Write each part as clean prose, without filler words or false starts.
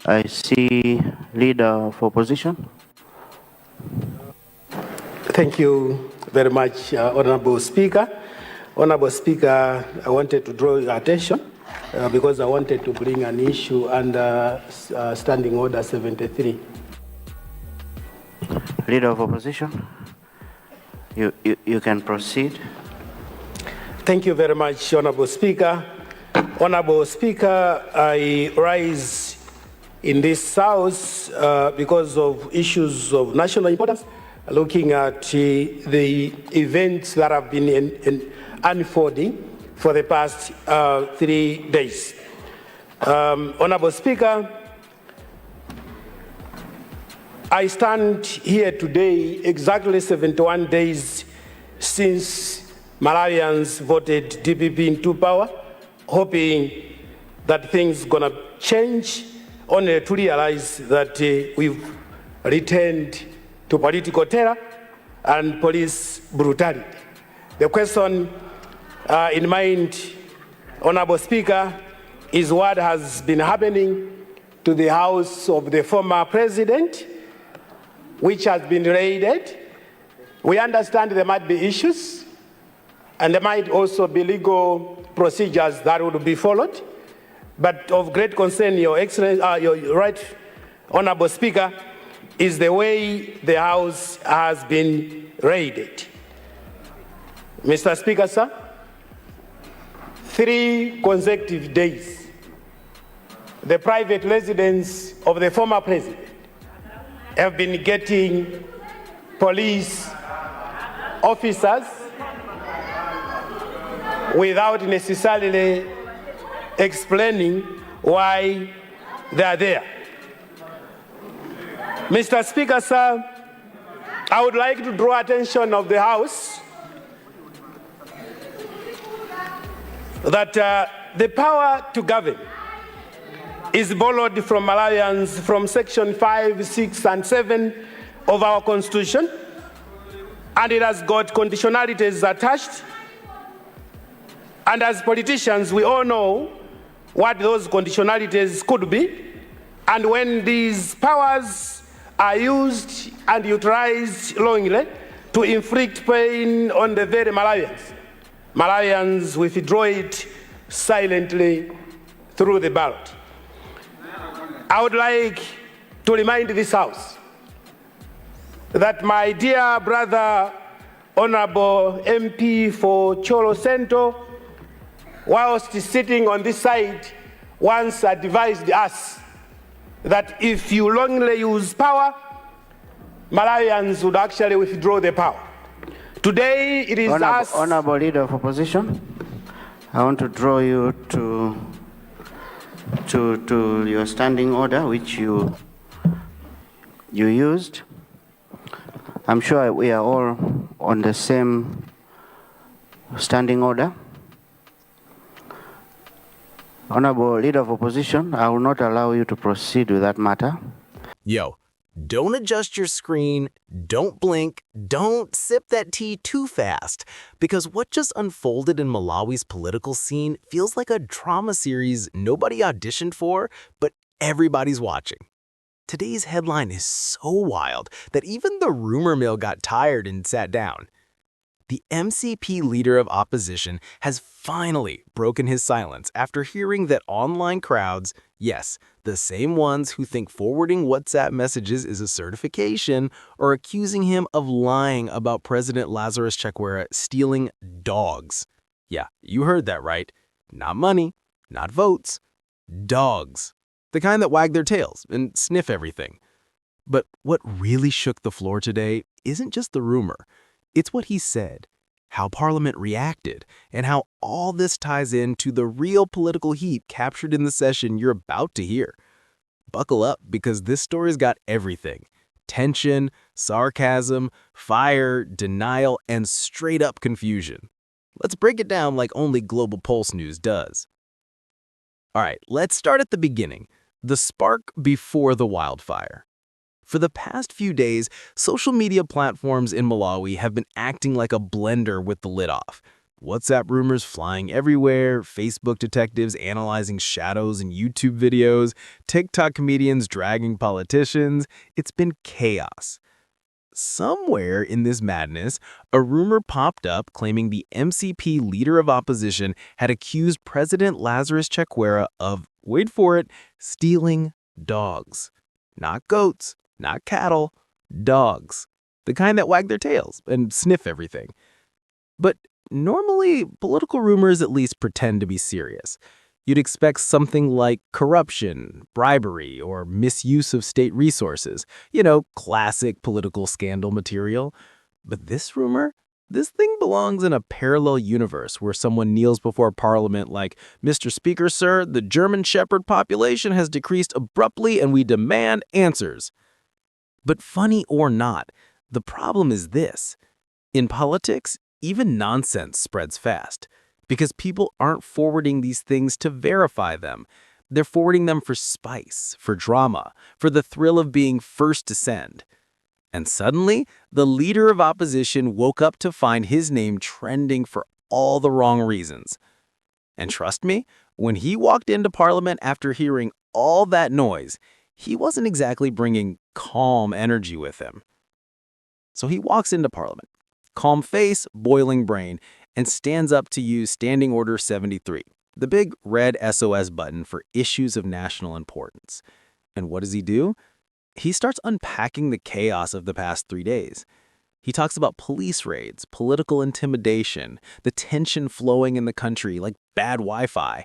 I see Leader of Opposition. Thank you very much, Honorable Speaker. Honorable Speaker, I wanted to draw your attention because I wanted to bring an issue under Standing Order 73. Leader of Opposition, you can proceed. Thank you very much, Honorable Speaker. Honorable Speaker, I rise in this House because of issues of national importance, looking at the events that have been unfolding for the past 3 days. Honorable Speaker, I stand here today exactly 71 days since Malawians voted DPP into power, hoping that things gonna change, only to realize that we've returned to political terror and police brutality. The question in mind, Honorable Speaker, is what has been happening to the house of the former president, which has been raided. We understand there might be issues, and there might also be legal procedures that would be followed. But of great concern, Your Excellency, your right, Honorable Speaker, is the way the House has been raided. Mr. Speaker, sir, 3 consecutive days, the private residence of the former president have been getting police officers without necessarily explaining why they are there. Mr. Speaker, sir, I would like to draw attention of the House that the power to govern is borrowed from Malawians from Section 5, 6, and 7 of our Constitution, and it has got conditionalities attached. And as politicians, we all know what those conditionalities could be. And when these powers are used and utilized wrongly to inflict pain on the very Malawians withdraw it silently through the ballot. I would like to remind this House that my dear brother, Honorable MP for Cholo Cento, whilst sitting on this side, once advised us that if you wrongly use power, Malawians would actually withdraw the power. Today, it is us... Honorable Leader of Opposition, I want to draw you to your standing order, which you used. I'm sure we are all on the same standing order. Honorable Leader of Opposition, I will not allow you to proceed with that matter. Yo, don't adjust your screen, don't blink, don't sip that tea too fast, because what just unfolded in Malawi's political scene feels like a drama series nobody auditioned for, but everybody's watching. Today's headline is so wild that even the rumor mill got tired and sat down. The MCP leader of opposition has finally broken his silence after hearing that online crowds, yes, the same ones who think forwarding WhatsApp messages is a certification, are accusing him of lying about President Lazarus Chakwera stealing dogs. Yeah, you heard that right. Not money, not votes, dogs. The kind that wag their tails and sniff everything. But what really shook the floor today isn't just the rumor. It's what he said, how Parliament reacted, and how all this ties into the real political heat captured in the session you're about to hear. Buckle up, because this story's got everything. Tension, sarcasm, fire, denial, and straight-up confusion. Let's break it down like only GlobalPulseNewz does. All right, let's start at the beginning. The spark before the wildfire. For the past few days, social media platforms in Malawi have been acting like a blender with the lid off. WhatsApp rumors flying everywhere, Facebook detectives analyzing shadows in YouTube videos, TikTok comedians dragging politicians. It's been chaos. Somewhere in this madness, a rumor popped up claiming the MCP leader of opposition had accused President Lazarus Chakwera of, wait for it, stealing dogs. Not goats, not cattle, dogs. The kind that wag their tails and sniff everything. But normally, political rumors at least pretend to be serious. You'd expect something like corruption, bribery, or misuse of state resources. Classic political scandal material. But this rumor? This thing belongs in a parallel universe where someone kneels before Parliament like, "Mr. Speaker, sir, the German Shepherd population has decreased abruptly and we demand answers." But funny or not, the problem is this. In politics, even nonsense spreads fast. Because people aren't forwarding these things to verify them. They're forwarding them for spice, for drama, for the thrill of being first to send. And suddenly, the leader of opposition woke up to find his name trending for all the wrong reasons. And trust me, when he walked into Parliament after hearing all that noise, he wasn't exactly bringing calm energy with him. So he walks into Parliament, calm face, boiling brain, and stands up to use Standing Order 73, the big red SOS button for issues of national importance. And what does he do? He starts unpacking the chaos of the past 3 days. He talks about police raids, political intimidation, the tension flowing in the country like bad Wi-Fi.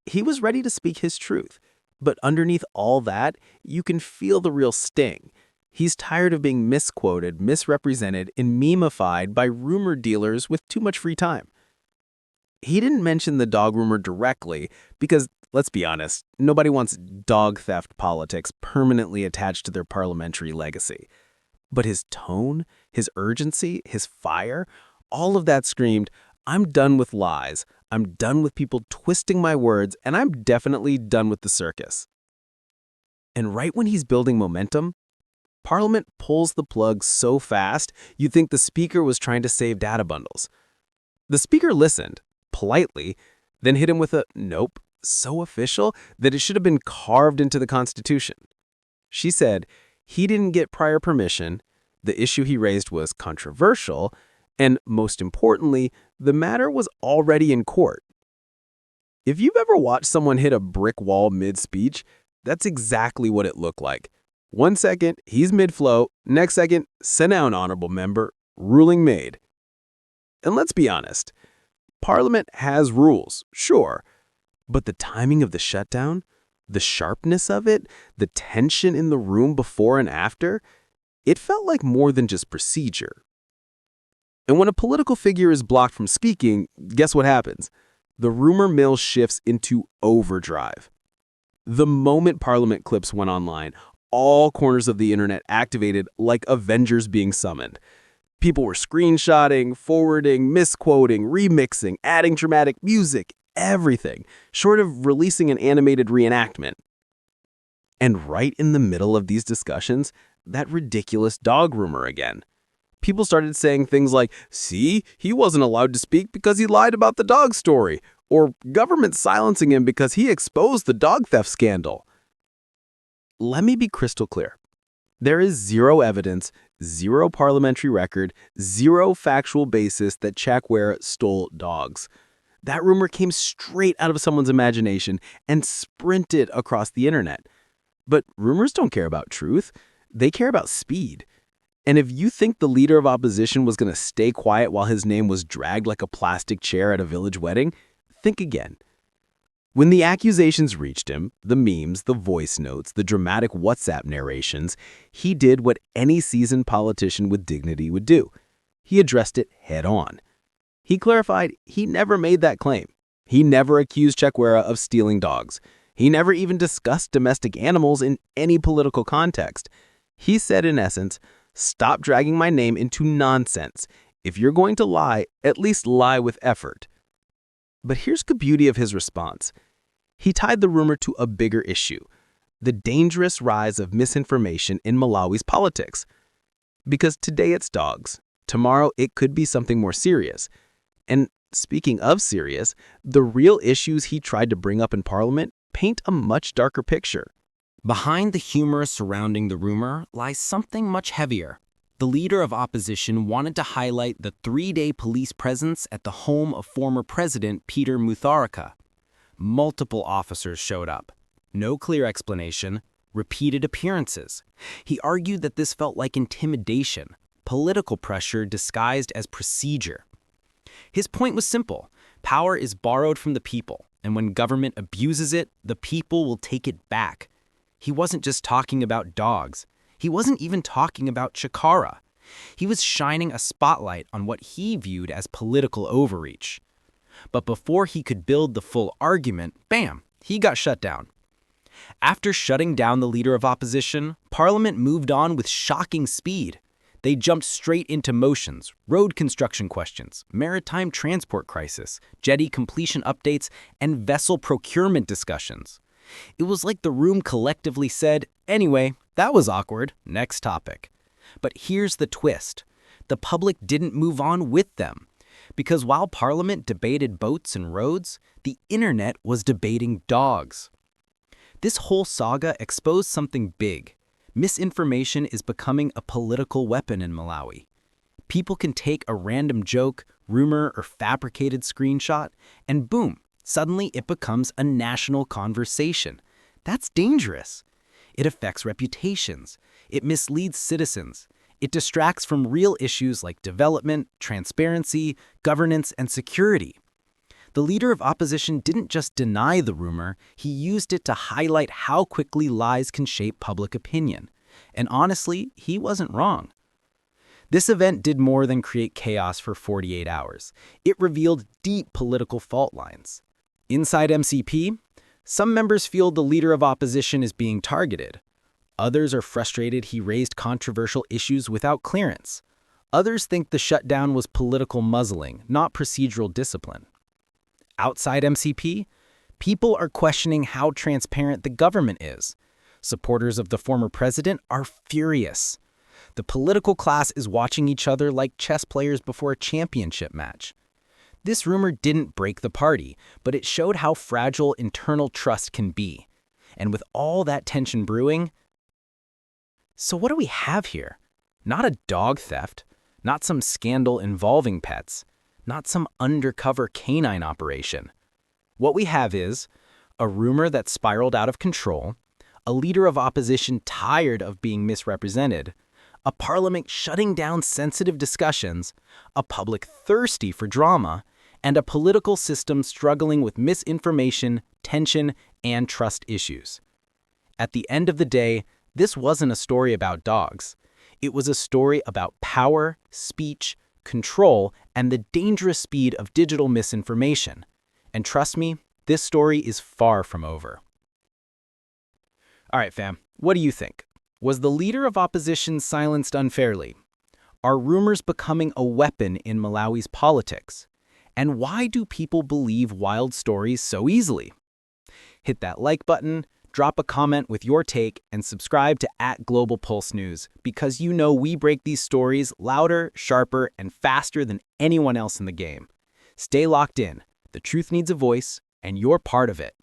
He was ready to speak his truth. But underneath all that, you can feel the real sting. He's tired of being misquoted, misrepresented, and memeified by rumor dealers with too much free time. He didn't mention the dog rumor directly because, let's be honest, nobody wants dog theft politics permanently attached to their parliamentary legacy. But his tone, his urgency, his fire, all of that screamed, "I'm done with lies, I'm done with people twisting my words, and I'm definitely done with the circus." And right when he's building momentum, Parliament pulls the plug so fast, you'd think the speaker was trying to save data bundles. The speaker listened, politely, then hit him with a nope, so official that it should have been carved into the Constitution. She said he didn't get prior permission, the issue he raised was controversial, and most importantly, the matter was already in court. If you've ever watched someone hit a brick wall mid-speech, that's exactly what it looked like. 1 second, he's mid-flow. Next second, sit down, honorable member. Ruling made. And let's be honest, Parliament has rules, sure. But the timing of the shutdown, the sharpness of it, the tension in the room before and after, it felt like more than just procedure. And when a political figure is blocked from speaking, guess what happens? The rumor mill shifts into overdrive. The moment Parliament clips went online, all corners of the internet activated like Avengers being summoned. People were screenshotting, forwarding, misquoting, remixing, adding dramatic music, everything, short of releasing an animated reenactment. And right in the middle of these discussions, that ridiculous dog rumor again. People started saying things like, "See, he wasn't allowed to speak because he lied about the dog story," or "government silencing him because he exposed the dog theft scandal." Let me be crystal clear. There is zero evidence, zero parliamentary record, zero factual basis that Chakwera stole dogs. That rumor came straight out of someone's imagination and sprinted across the internet. But rumors don't care about truth. They care about speed. And if you think the leader of opposition was going to stay quiet while his name was dragged like a plastic chair at a village wedding, think again. When the accusations reached him, the memes, the voice notes, the dramatic WhatsApp narrations, he did what any seasoned politician with dignity would do. He addressed it head on. He clarified he never made that claim. He never accused Chakwera of stealing dogs. He never even discussed domestic animals in any political context. He said, in essence, stop dragging my name into nonsense. If you're going to lie, at least lie with effort. But here's the beauty of his response. He tied the rumor to a bigger issue, the dangerous rise of misinformation in Malawi's politics. Because today it's dogs, tomorrow it could be something more serious. And Speaking of serious, the real issues he tried to bring up in Parliament paint a much darker picture. Behind the humor surrounding the rumor lies something much heavier. The leader of opposition wanted to highlight the 3-day police presence at the home of former President Peter Mutharika. Multiple officers showed up. No clear explanation, repeated appearances. He argued that this felt like intimidation, political pressure disguised as procedure. His point was simple. Power is borrowed from the people, and when government abuses it, the people will take it back. He wasn't just talking about dogs. He wasn't even talking about Chakwera. He was shining a spotlight on what he viewed as political overreach. But before he could build the full argument, bam, he got shut down. After shutting down the leader of opposition, Parliament moved on with shocking speed. They jumped straight into motions, road construction questions, maritime transport crisis, jetty completion updates, and vessel procurement discussions. It was like the room collectively said, anyway, that was awkward, next topic. But here's the twist. The public didn't move on with them. Because while Parliament debated boats and roads, the internet was debating dogs. This whole saga exposed something big. Misinformation is becoming a political weapon in Malawi. People can take a random joke, rumor, or fabricated screenshot, and boom, suddenly it becomes a national conversation. That's dangerous. It affects reputations. It misleads citizens. It distracts from real issues like development, transparency, governance, and security. The leader of opposition didn't just deny the rumor, he used it to highlight how quickly lies can shape public opinion. And honestly, he wasn't wrong. This event did more than create chaos for 48 hours. It revealed deep political fault lines. Inside MCP, some members feel the leader of opposition is being targeted. Others are frustrated he raised controversial issues without clearance. Others think the shutdown was political muzzling, not procedural discipline. Outside MCP, people are questioning how transparent the government is. Supporters of the former president are furious. The political class is watching each other like chess players before a championship match. This rumor didn't break the party, but it showed how fragile internal trust can be. And with all that tension brewing, so what do we have here? Not a dog theft, not some scandal involving pets, not some undercover canine operation. What we have is a rumor that spiraled out of control, a leader of opposition tired of being misrepresented, a parliament shutting down sensitive discussions, a public thirsty for drama, and a political system struggling with misinformation, tension, and trust issues. At the end of the day, this wasn't a story about dogs. It was a story about power, speech, control, and the dangerous speed of digital misinformation. And trust me, this story is far from over. All right, fam, what do you think? Was the leader of opposition silenced unfairly? Are rumors becoming a weapon in Malawi's politics? And why do people believe wild stories so easily? Hit that like button, drop a comment with your take, and subscribe to @GlobalPulseNewz because you know we break these stories louder, sharper, and faster than anyone else in the game. Stay locked in. The truth needs a voice, and you're part of it.